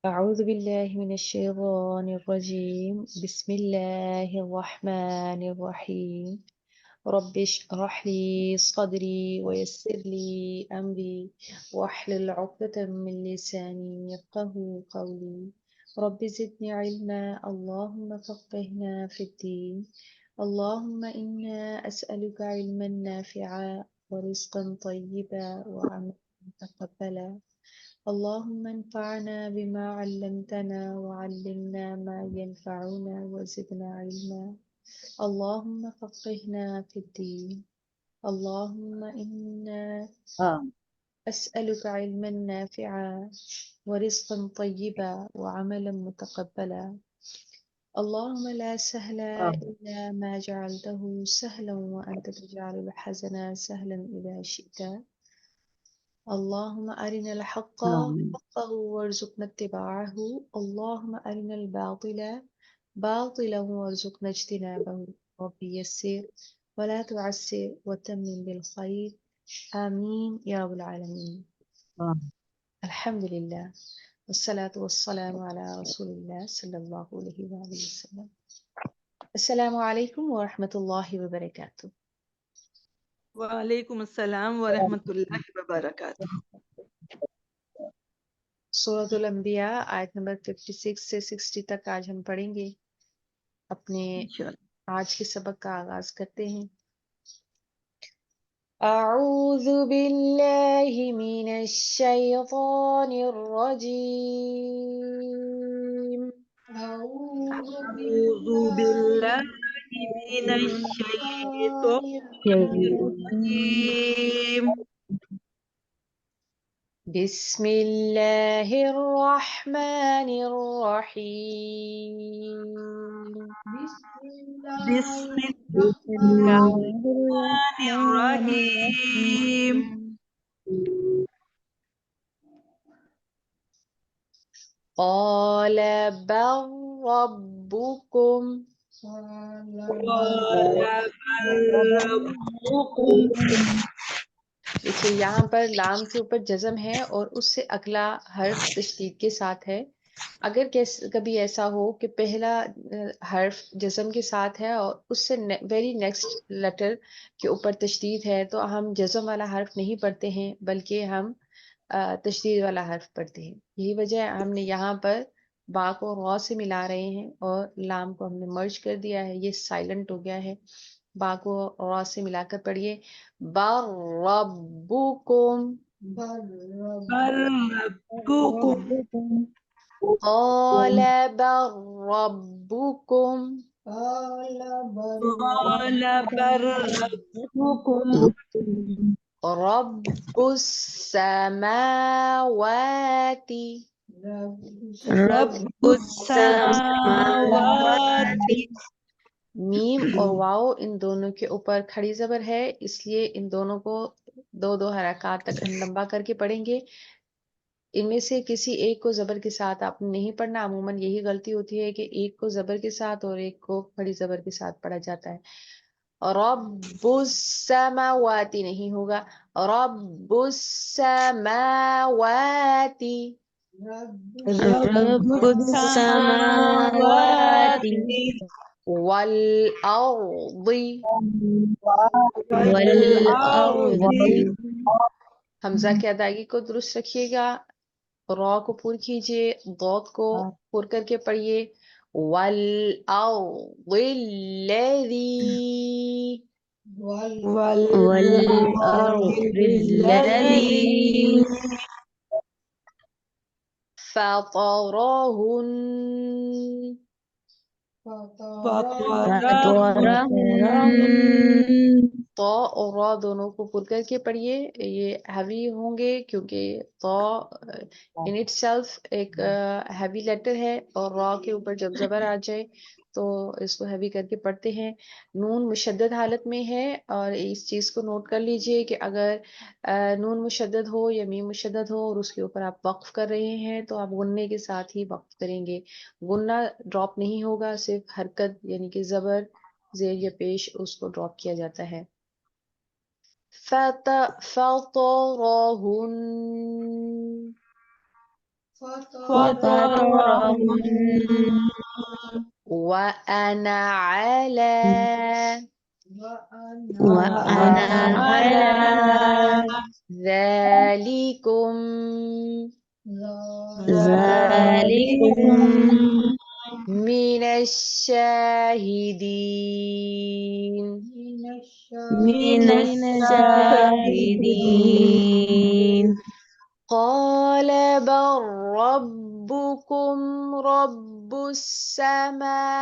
أعوذ بالله من الشيطان الرجيم بسم الله الرحمن الرحيم رب اشرح لي صدري ويسر لي أمري واحلل عقدة من لساني يفقه قولي رب زدني علما اللهم فقهنا في الدين اللهم إنا أسألك علما نافعا ورزقا طيبا وعملا متقبلا اللهم انفعنا بما علمتنا وعلمنا ما ينفعنا وزدنا علما اللهم فقهنا في الدين اللهم إنا آه. أسألك علما نافعا ورزقا طيبا وعملا متقبلا اللهم لا سهل إلا ما جعلته سهلا وأنت تجعل الحزن سهلا إذا شئت اللهم أرنا الحق آمين. حقه وارزقنا اتباعه اللهم أرنا الباطل باطلا وارزقنا اجتنابه ربي يسر ولا تعسر وتمم بالخير آمين يا رب العالمين الحمد لله والصلاة والسلام على رسول الله صلى الله عليه وآله وسلم السلام عليكم ورحمة الله وبركاته وعلیکم السلام ورحمۃ اللہ وبرکاتہ۔ سورۃ الانبیاء آیت نمبر 56 سے 60 تک آج ہم پڑھیں گے۔ اپنے آج کے سبق کا آغاز کرتے ہیں۔ اعوذ باللہ من الشیطان الرجیم اعوذ باللہ من الشیطان الرجیم۔ بسم اللہ الرحمن الرحیم بسم بسم اللہ الله الرحمن الرحمن الرحیم۔ الرحيم. قال بل ربكم قال بل ربكم۔ دیکھیے یہاں پر لام کے اوپر جزم ہے اور اس سے اگلا حرف تشدید کے ساتھ ہے۔ اگر کبھی ایسا ہو کہ پہلا حرف جزم کے ساتھ ہے اور اس سے ویری نیکسٹ لیٹر کے اوپر تشدید ہے تو ہم جزم والا حرف نہیں پڑھتے ہیں بلکہ ہم تشدید والا حرف پڑھتے ہیں۔ یہی وجہ ہے ہم نے یہاں پر با کو را سے ملا رہے ہیں اور لام کو ہم نے مرج کر دیا ہے، یہ سائلنٹ ہو گیا ہے۔ با کو را سے ملا کر پڑھیے بر ربکم بل ربكم قال بر ربکم قال بل ربكم رب السماوات رب السماوات۔ میم اور واو ان دونوں کے اوپر کھڑی زبر ہے، اس لیے ان دونوں کو دو دو حرکات تک ہم لمبا کر کے پڑھیں گے۔ ان میں سے کسی ایک کو زبر کے ساتھ آپ نے نہیں پڑھنا، عموماً یہی غلطی ہوتی ہے کہ ایک کو زبر کے ساتھ اور ایک کو کھڑی زبر کے ساتھ پڑھا جاتا ہے۔ رب السماوات نہیں ہوگا، رب السماوات رب السماوات والأرض والأرض حمزہ کی ادائیگی کو درست رکھیے گا، را کو پور کیجئے، ضاد کو پور کر کے پڑھیے والأرض والأرض الذي فطرهن فطرهن طا اور را دونوں کو پر کر کے پڑھیے، یہ ہیوی ہوں گے کیونکہ طا ان اٹ سیلف ایک ہیوی لیٹر ہے اور را کے اوپر جب زبر آ جائے تو اس کو ہیوی کر کے پڑھتے ہیں۔ نون مشدد حالت میں ہے اور اس چیز کو نوٹ کر لیجئے کہ اگر نون مشدد ہو یا میم مشدد ہو اور اس کے اوپر آپ وقف کر رہے ہیں تو آپ غنے کے ساتھ ہی وقف کریں گے، غنہ ڈراپ نہیں ہوگا، صرف حرکت یعنی کہ زبر زیر یا پیش اس کو ڈراپ کیا جاتا ہے۔ فطرهن فطرهن وأنا على وأنا على ذلكم ذلكم من الشاهدين. من الشاهدين. قال بل ربكم رب السماوات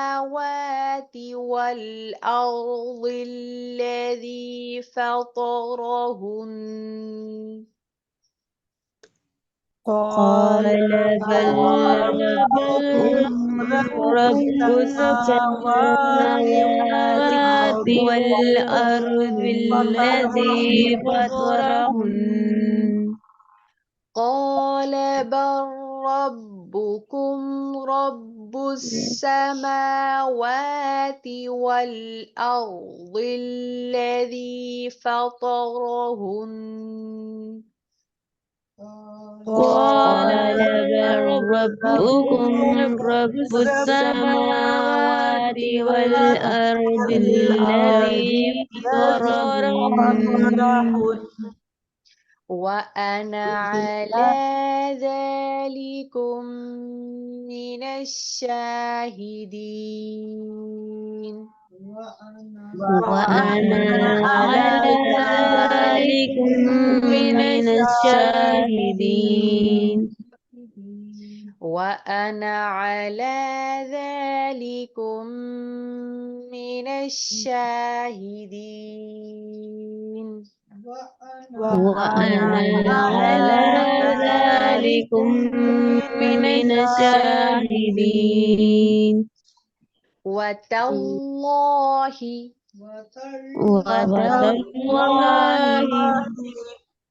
والأرض الذي فطرهن. قال بل ربكم رب السماوات والأرض الذي فطرهن. قال بل ربكم رب السماوات والأرض الذي فطرهن. قال بل ربكم رب السماوات والأرض الذي فطرهن. وأنا على ذلكم من الشاهدين. وأنا على ذلك من الشاهدين. وأنا على ذلكم من الشاهدين. وأنا على ذلك من الشاهدين. وتالله وتالله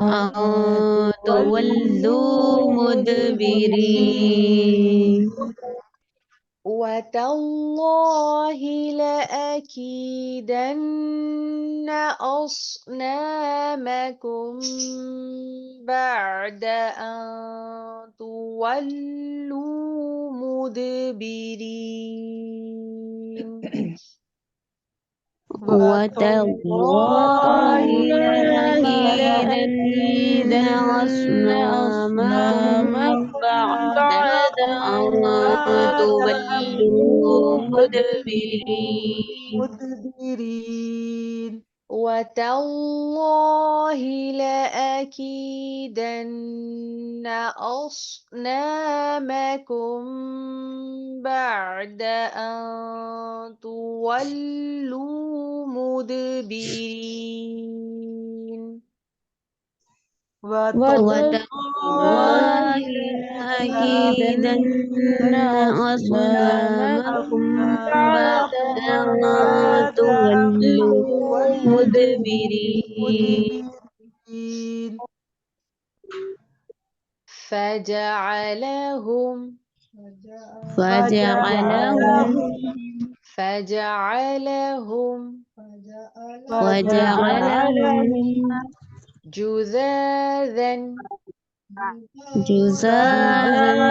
أن تولوا مدبرين. وتالله لأكيدن أصنامكم بعد أن تولوا مدبرين. وتالله لأكيدن أصنامكم بعد أن تولوا مدبرين. وتالله لأكيدن أصنامكم بعد أن تولوا مدبرين. وتالله لأكيدن أصنامكم بعد أن تولوا مدبرين. فجعلهم فجعلهم جذاذا جزازا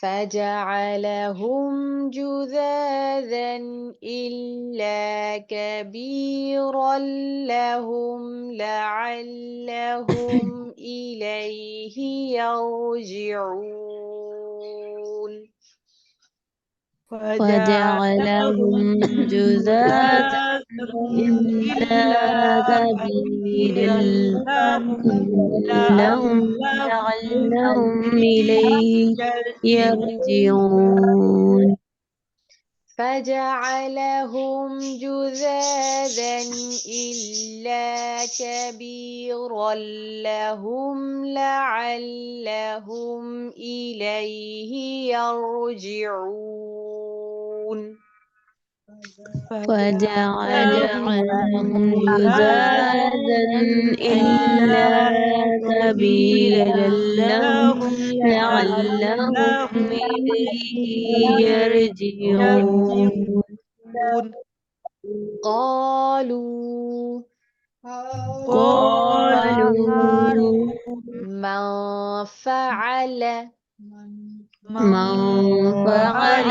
فجعلهم جذاذا إلا كبيرا لهم لعلهم إليه يرجعون فجعلهم جذاذا إلا كبيرا لهم لعلهم إليه يرجعون فجعلهم جذاذا إلا كبيرا لهم لعلهم إليه يرجعون فجعلهم جذاذا إلا كبيرا لهم لعلهم إليه يرجعون قالوا قالوا من فعل من فعل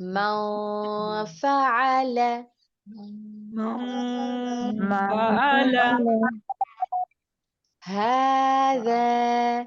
من فعل هذا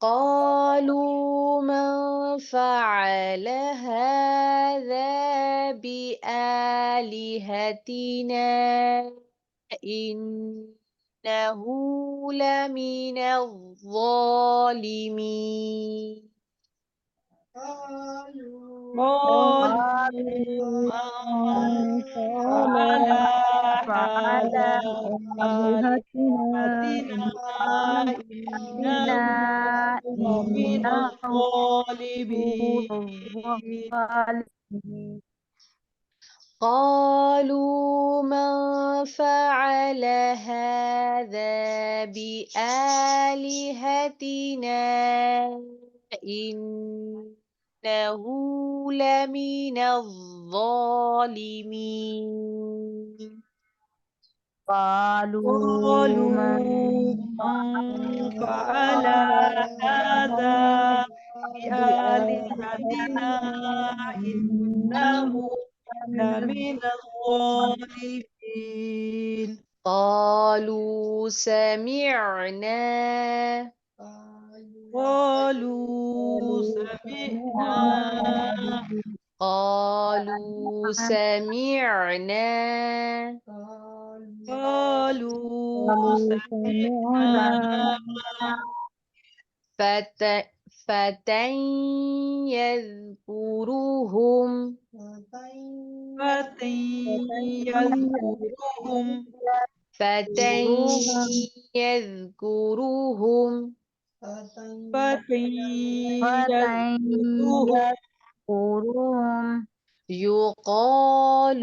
قالوا من فعل هذا بآلهتنا إنه لمن الظالمين قالوا من فعل هذا بآلهتنا إنه لمن الظالمين قالوا من فعل هذا بآلهتنا إنه لمن الظالمين قالوا سمعنا قالوا سمعنا فتى يذكرهم فتى يذكرهم يقال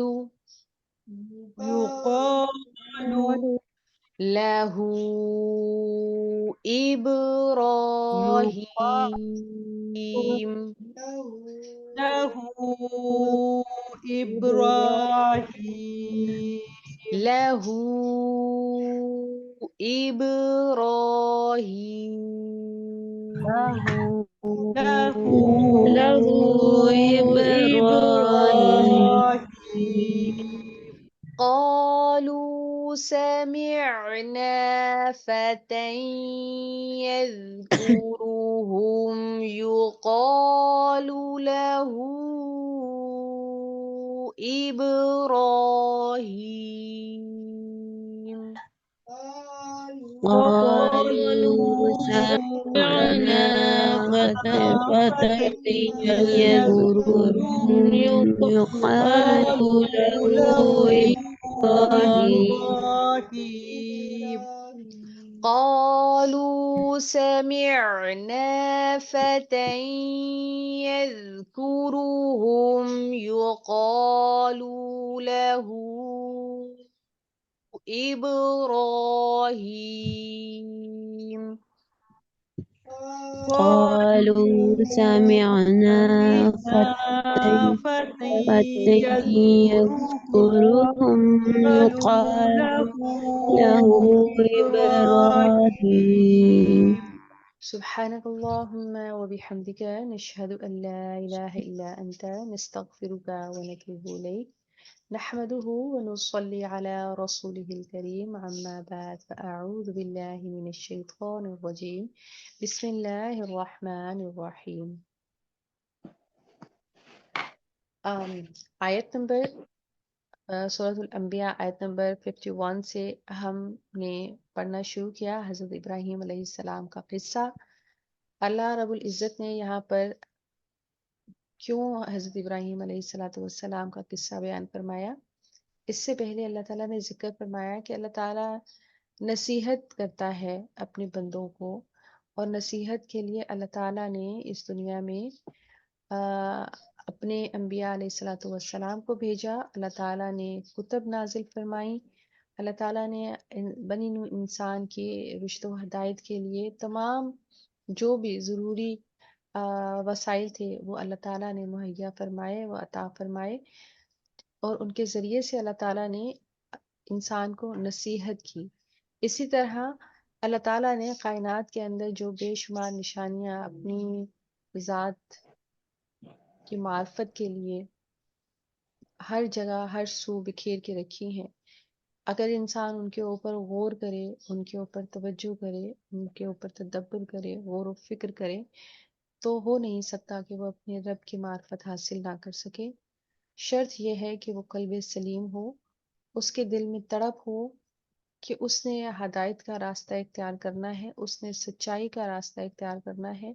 لَهُ إِبْرَاهِيمُ له إبراهيم لَهُ إِبْرَاهِيمُ له له إبراهيم إبراهيم قالوا سمعنا فتى يذكرهم يقال له إبراهيم قالوا وقالوا سمعنا فتى فتى يذكرهم يقال يقال له له إبراهيم إبراهيم قالوا سمعنا فتى يذكرهم يقال له إبراهيم قالوا سمعنا فتى يذكرهم يقال له له إبراهيم إبراهيم سبحانك اللهم وبحمدك نشهد أن لا إله إلا أنت نستغفرك ونتوب إليك نحمده ونصلي على رسوله الكريم عما بعد فأعوذ بالله من الشيطان الرجيم بسم الله الرحمن الرحيم آیت نمبر سورۃ الانبیاء آیت نمبر 51 سے ہم نے پڑھنا شروع کیا حضرت ابراہیم علیہ السلام کا قصہ. اللہ رب العزت نے یہاں پر کیوں حضرت ابراہیم علیہ السلام کا قصہ بیان فرمایا؟ اس سے پہلے اللہ تعالیٰ نے ذکر فرمایا کہ اللہ تعالیٰ نصیحت کرتا ہے اپنے بندوں کو، اور نصیحت کے لیے اللہ تعالیٰ نے اس دنیا میں اپنے انبیاء علیہ والسلام کو بھیجا. اللہ تعالیٰ نے کتب نازل فرمائی. اللہ تعالیٰ نے بنی نوع انسان کی رشد و ہدایت کے لیے تمام جو بھی ضروری وسائل تھے وہ اللہ تعالیٰ نے مہیا فرمائے و عطا فرمائے، اور ان کے ذریعے سے اللہ تعالیٰ نے انسان کو نصیحت کی. اسی طرح اللہ تعالیٰ نے کائنات کے اندر جو بے شمار نشانیاں اپنی ذات کی معرفت کے لیے ہر جگہ ہر سو بکھیر کے رکھی ہیں، اگر انسان ان کے اوپر غور کرے، ان کے اوپر توجہ کرے، ان کے اوپر تدبر کرے، غور و فکر کرے، تو ہو نہیں سکتا کہ وہ اپنے رب کی معرفت حاصل نہ کر سکے. شرط یہ ہے کہ وہ قلب سلیم ہو، اس کے دل میں تڑپ ہو کہ اس نے ہدایت کا راستہ اختیار کرنا ہے، اس نے سچائی کا راستہ اختیار کرنا ہے،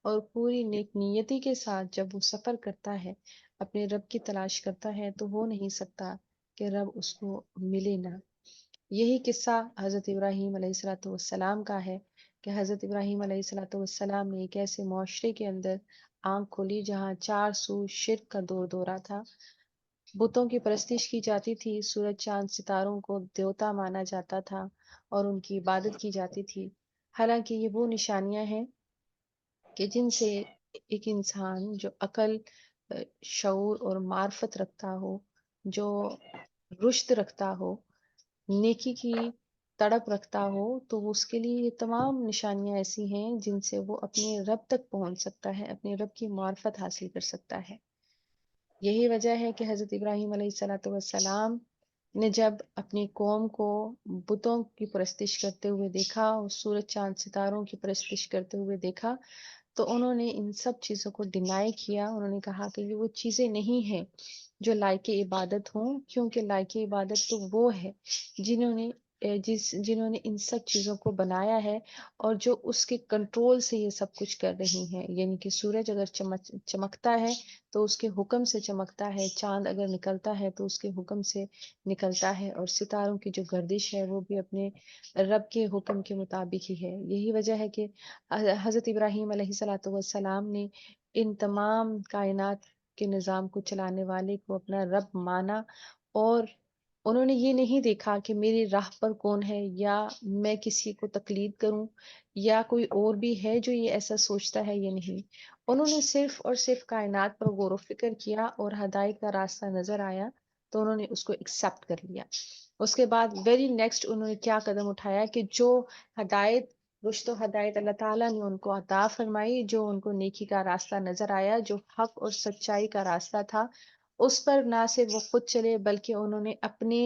اور پوری نیک نیتی کے ساتھ جب وہ سفر کرتا ہے، اپنے رب کی تلاش کرتا ہے، تو ہو نہیں سکتا کہ رب اس کو ملے نہ. یہی قصہ حضرت ابراہیم علیہ والسلام کا ہے کہ حضرت ابراہیم علیہ والسلام نے ایک ایسے معاشرے کے اندر آنکھ کھولی جہاں 4 سو شرک کا دور دورہ تھا، بتوں کی پرستش کی جاتی تھی، سورج چاند ستاروں کو دیوتا مانا جاتا تھا اور ان کی عبادت کی جاتی تھی. حالانکہ یہ وہ نشانیاں ہیں کہ جن سے ایک انسان جو عقل، شعور اور معرفت رکھتا ہو، جو رشد رکھتا ہو، نیکی کی تڑپ رکھتا ہو، تو اس کے لیے یہ تمام نشانیاں ایسی ہیں جن سے وہ اپنے رب تک پہنچ سکتا ہے، اپنے رب کی معرفت حاصل کر سکتا ہے. یہی وجہ ہے کہ حضرت ابراہیم علیہ والسلام نے جب اپنی قوم کو بتوں کی پرستش کرتے ہوئے دیکھا اور سورج چاند ستاروں کی پرستش کرتے ہوئے دیکھا، تو انہوں نے ان سب چیزوں کو ڈینائی کیا. انہوں نے کہا کہ یہ وہ چیزیں نہیں ہیں جو لائق عبادت ہوں، کیونکہ لائق عبادت تو وہ ہے جنہوں نے ان سب چیزوں کو بنایا ہے اور جو اس کے کنٹرول سے یہ سب کچھ کر رہی ہیں. یعنی کہ سورج اگر چمکتا ہے تو اس کے حکم سے چمکتا ہے، چاند اگر نکلتا ہے تو اس کے حکم سے نکلتا ہے، اور ستاروں کی جو گردش ہے وہ بھی اپنے رب کے حکم کے مطابق ہی ہے. یہی وجہ ہے کہ حضرت ابراہیم علیہ والسلام نے ان تمام کائنات کے نظام کو چلانے والے کو اپنا رب مانا، اور انہوں نے یہ نہیں دیکھا کہ میری راہ پر کون ہے، یا میں کسی کو تقلید کروں، یا کوئی اور بھی ہے جو یہ ایسا سوچتا ہے یا نہیں۔ انہوں نے صرف اور صرف کائنات پر غور و فکر کیا اور ہدایت کا راستہ نظر آیا تو انہوں نے اس کو ایکسیپٹ کر لیا۔ اس کے بعد ویری نیکسٹ انہوں نے کیا قدم اٹھایا کہ جو ہدایت، رشد و ہدایت اللہ تعالیٰ نے ان کو عطا فرمائی، جو ان کو نیکی کا راستہ نظر آیا، جو حق اور سچائی کا راستہ تھا، اس پر نہ صرف وہ خود چلے بلکہ انہوں نے اپنے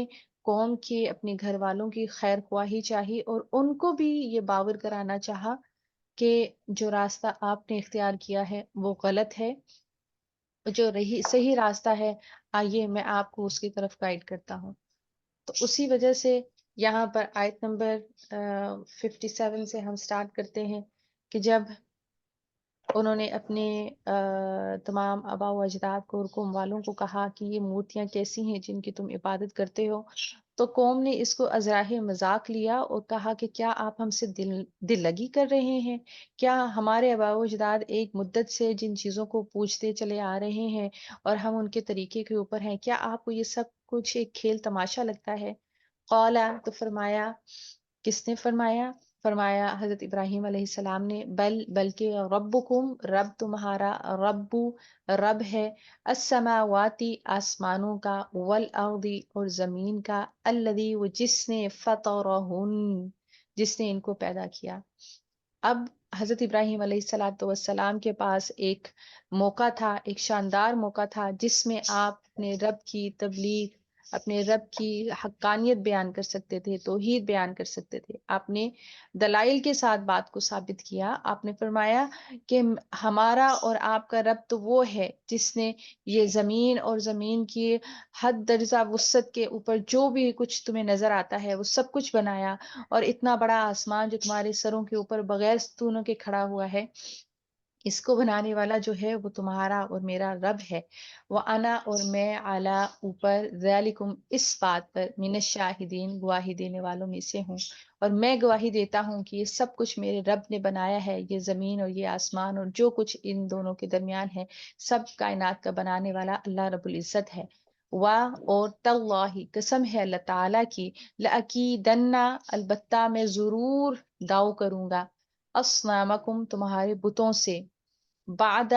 قوم کی، اپنے گھر والوں کی خیر خواہی چاہی اور ان کو بھی یہ باور کرانا چاہا کہ جو راستہ آپ نے اختیار کیا ہے وہ غلط ہے، جو صحیح راستہ ہے، آئیے میں آپ کو اس کی طرف گائیڈ کرتا ہوں۔ تو اسی وجہ سے یہاں پر آیت نمبر 57 سے ہم سٹارٹ کرتے ہیں کہ جب انہوں نے اپنے تمام آبا و اجداد کو اور قوم والوں کو کہا کہ یہ مورتیاں کیسی ہیں جن کی تم عبادت کرتے ہو، تو قوم نے اس کو ازراہ مذاق لیا اور کہا کہ کیا آپ ہم سے دل لگی کر رہے ہیں؟ کیا ہمارے آبا و اجداد ایک مدت سے جن چیزوں کو پوجتے چلے آ رہے ہیں اور ہم ان کے طریقے کے اوپر ہیں، کیا آپ کو یہ سب کچھ ایک کھیل تماشا لگتا ہے؟ قالا، تو فرمایا، کس نے فرمایا؟ فرمایا حضرت ابراہیم علیہ السلام نے، بلکہ ربکم، رب تمہارا، رب ہے، السماواتی، آسمانوں کا، والارضی، اور زمین کا، الذی، وہ جس نے، فطرہن، جس نے ان کو پیدا کیا۔ اب حضرت ابراہیم علیہ السلام کے پاس ایک موقع تھا، ایک شاندار موقع تھا جس میں آپ اپنے رب کی تبلیغ، اپنے رب کی حقانیت بیان کر سکتے تھے، توحید بیان کر سکتے تھے۔ آپ نے دلائل کے ساتھ بات کو ثابت کیا۔ آپ نے فرمایا کہ ہمارا اور آپ کا رب تو وہ ہے جس نے یہ زمین اور زمین کی حد درجہ وسعت کے اوپر جو بھی کچھ تمہیں نظر آتا ہے وہ سب کچھ بنایا، اور اتنا بڑا آسمان جو تمہارے سروں کے اوپر بغیر ستونوں کے کھڑا ہوا ہے، اس کو بنانے والا جو ہے وہ تمہارا اور میرا رب ہے۔ وَأَنَا، اور میں، عَلَىٰ، اوپر، ذَلِكُمْ، اس بات پر، مِنَ الشَّاہِدِينَ، گواہی دینے والوں میں سے ہوں، اور میں گواہی دیتا ہوں کہ یہ سب کچھ میرے رب نے بنایا ہے، یہ زمین اور یہ آسمان اور جو کچھ ان دونوں کے درمیان ہے، سب کائنات کا بنانے والا اللہ رب العزت ہے۔ اور تاللہ، قسم ہے اللہ تعالیٰ کی، لَأَكِيدَنَّ، البتہ میں ضرور داؤ کروں گا، اصنامکم، تمہارے بتوں سے، بعد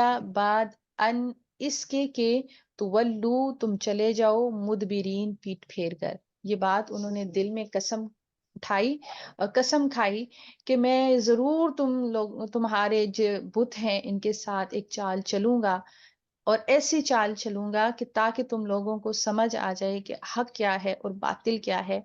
ان، اس کے کہ، تولو، تم چلے جاؤ، مدبرین، پیٹ پھیر کر۔ یہ بات انہوں نے دل میں قسم اٹھائی اور قسم کھائی کہ میں ضرور تمہارے جو بت ہیں ان کے ساتھ ایک چال چلوں گا، اور ایسی چال چلوں گا کہ تاکہ تم لوگوں کو سمجھ آ جائے کہ حق کیا ہے اور باطل کیا ہے،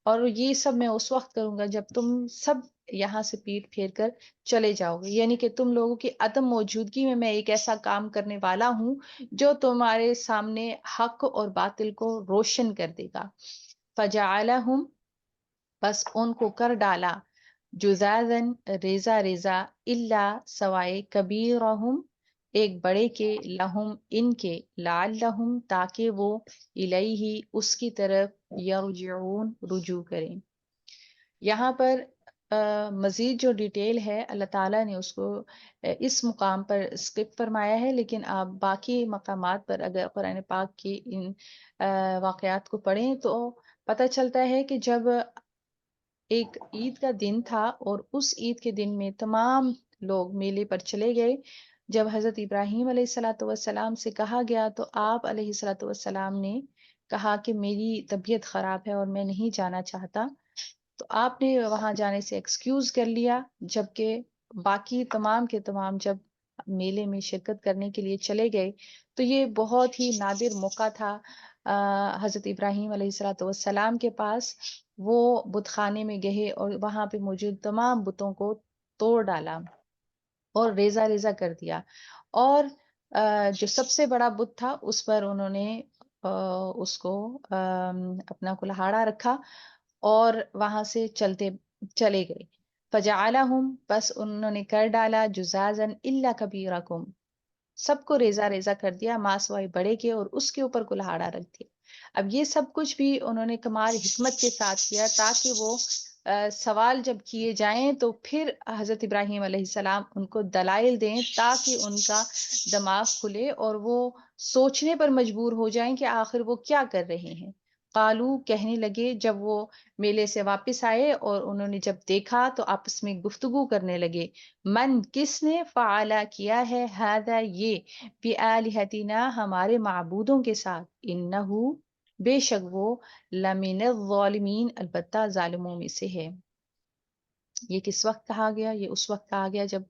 اور یہ سب میں اس وقت کروں گا جب تم سب یہاں سے پیٹ پھیر کر چلے جاؤ گے، یعنی کہ تم لوگوں کی عدم موجودگی میں ایک ایسا کام کرنے والا ہوں جو تمہارے سامنے حق اور باطل کو روشن کر دے گا۔ فجعلہم، بس ان کو کر ڈالا، جزازن، ریزہ ریزہ، الا، سوائے، کبیرہم، ایک بڑے کے، لہم، ان کے، لعلہم، تاکہ وہ، الیہ، اس کی طرف، یرجعون، رجوع کریں۔ یہاں پر مزید جو ڈیٹیل ہے اللہ تعالیٰ نے اس کو اس مقام پر اسکپ فرمایا ہے، لیکن آپ باقی مقامات پر اگر قرآن پاک کی ان واقعات کو پڑھیں تو پتہ چلتا ہے کہ جب ایک عید کا دن تھا اور اس عید کے دن میں تمام لوگ میلے پر چلے گئے، جب حضرت ابراہیم علیہ الصلاۃ والسلام سے کہا گیا تو آپ علیہ الصلاۃ والسلام نے کہا کہ میری طبیعت خراب ہے اور میں نہیں جانا چاہتا، تو آپ نے وہاں جانے سے ایکسکیوز کر لیا، جبکہ باقی تمام کے تمام جب میلے میں شرکت کرنے کے لیے چلے گئے تو یہ بہت ہی نادر موقع تھا حضرت ابراہیم علیہ الصلاۃ والسلام کے پاس۔ وہ بت خانے میں گئے اور وہاں پہ موجود تمام بتوں کو توڑ ڈالا اور ریزہ ریزہ کر دیا، اور جو سب سے بڑا بت تھا اس پر انہوں نے اس کو اپنا کلہاڑا رکھا اور وہاں سے چلے گئے۔ فجعلہم، بس انہوں نے کر ڈالا، جزازن، الا کبیرکم، سب کو ریزہ ریزہ کر دیا، ماسوائے بڑے کے، اور اس کے اوپر کلہاڑا رکھ دیا۔ اب یہ سب کچھ بھی انہوں نے کمال حکمت کے ساتھ کیا تاکہ وہ سوال جب کیے جائیں تو پھر حضرت ابراہیم علیہ السلام ان کو دلائل دیں تاکہ ان کا دماغ کھلے اور وہ سوچنے پر مجبور ہو جائیں کہ آخر وہ کیا کر رہے ہیں۔ قالو کہنے لگے جب وہ میلے سے واپس آئے اور انہوں نے جب دیکھا تو آپس میں گفتگو کرنے لگے، من کس نے فعلا کیا ہے ہذا یہ بآلہتنا ہمارے معبودوں کے ساتھ، انہو بے شک وہ لمن الظالمین البتہ ظالموں میں سے ہے۔ یہ کس وقت کہا گیا؟ یہ اس وقت کہا گیا جب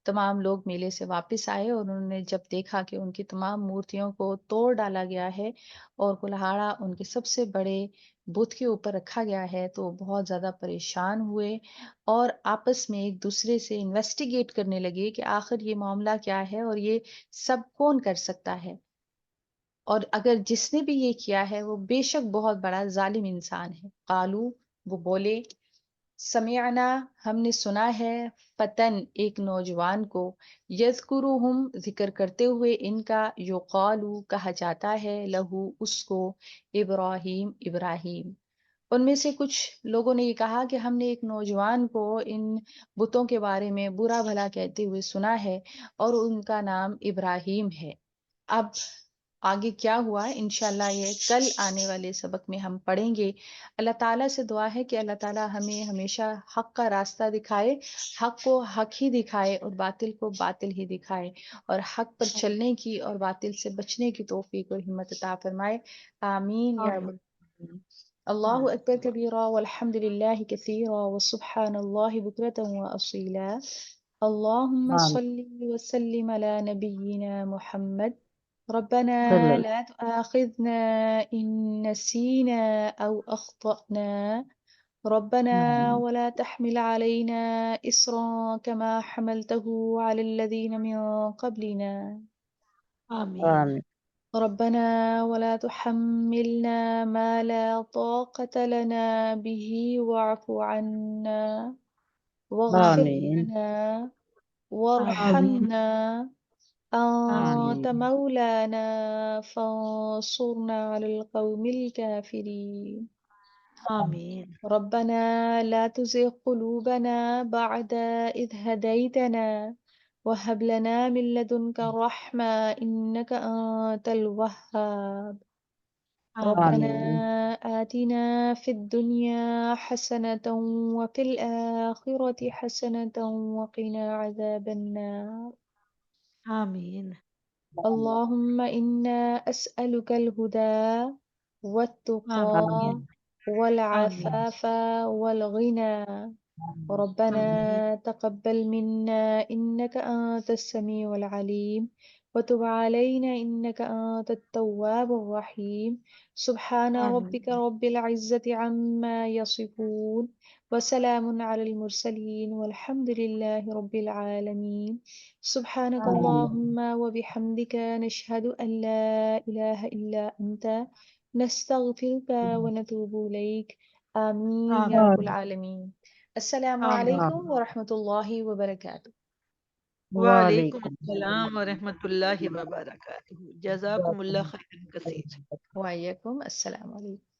تمام لوگ میلے سے واپس آئے اور انہوں نے جب دیکھا کہ ان کی تمام مورتیوں کو توڑ ڈالا گیا ہے اور کلہاڑا ان کے سب سے بڑے بت کے اوپر رکھا گیا ہے، تو وہ بہت زیادہ پریشان ہوئے اور آپس میں ایک دوسرے سے انویسٹیگیٹ کرنے لگے کہ آخر یہ معاملہ کیا ہے اور یہ سب کون کر سکتا ہے، اور اگر جس نے بھی یہ کیا ہے وہ بے شک بہت بڑا ظالم انسان ہے۔ قالو وہ بولے، سمعنا ہم نے سنا ہے، فتن ایک نوجوان کو، یذکرہم ذکر کرتے ہوئے ان کا، یقالو کہا جاتا ہے، لہو اس کو، ابراہیم ابراہیم۔ ان میں سے کچھ لوگوں نے یہ کہا کہ ہم نے ایک نوجوان کو ان بتوں کے بارے میں برا بھلا کہتے ہوئے سنا ہے اور ان کا نام ابراہیم ہے۔ اب آگے کیا ہوا انشاءاللہ یہ کل آنے والے سبق میں ہم پڑھیں گے۔ اللہ تعالیٰ سے دعا ہے کہ اللہ تعالیٰ ہمیں ہمیشہ حق کا راستہ دکھائے، حق کو حق ہی دکھائے اور باطل کو باطل ہی دکھائے، اور حق پر چلنے کی اور باطل سے بچنے کی توفیق اور ہمت عطا فرمائے، آمین یا رب العالمین۔ اللہ اکبر کبیرا والحمد للہ کثیرا وسبحان اللہ بکرۃ واصیلا۔ اللہم صلی وسلم علی نبینا محمد۔ ربنا لا تؤاخذنا إن نسينا أو أخطأنا، ربنا ولا تحمل علينا إصرا كما حملته على الذين من قبلنا، آمین ربنا ولا تحملنا ما لا طاقة لنا به واعف عنا واغفر لنا وارحمنا، أنت مولانا فانصرنا على القوم الكافرين، آمین ربنا لا تزغ قلوبنا بعد إذ هديتنا وهب لنا من لدنك رحمة إنك أنت الوهاب، ربنا آتنا في الدنيا حسنة وفي الآخرة حسنة وقنا عذاب النار، آمین اللهم إنا أسألك الهدى والتقى آمین والعفاف والغنى، ربنا تقبل منا إنك أنت السميع العليم وتب علينا إنك أنت التواب الرحيم، سبحان ربك رب العزة عما يصفون وسلام على المرسلين والحمد لله رب العالمين، سبحانك اللهم وبحمدك نشهد أن لا إله إلا أنت نستغفرك ونتوب إليك، آمين يا رب العالمين۔ السلام آمین علیکم ورحمۃ اللہ وبرکاتہ۔ وعلیکم السلام ورحمۃ اللہ وبرکاتہ، جزاکم اللہ خیر کثیر۔ وعلیکم السلام علیکم۔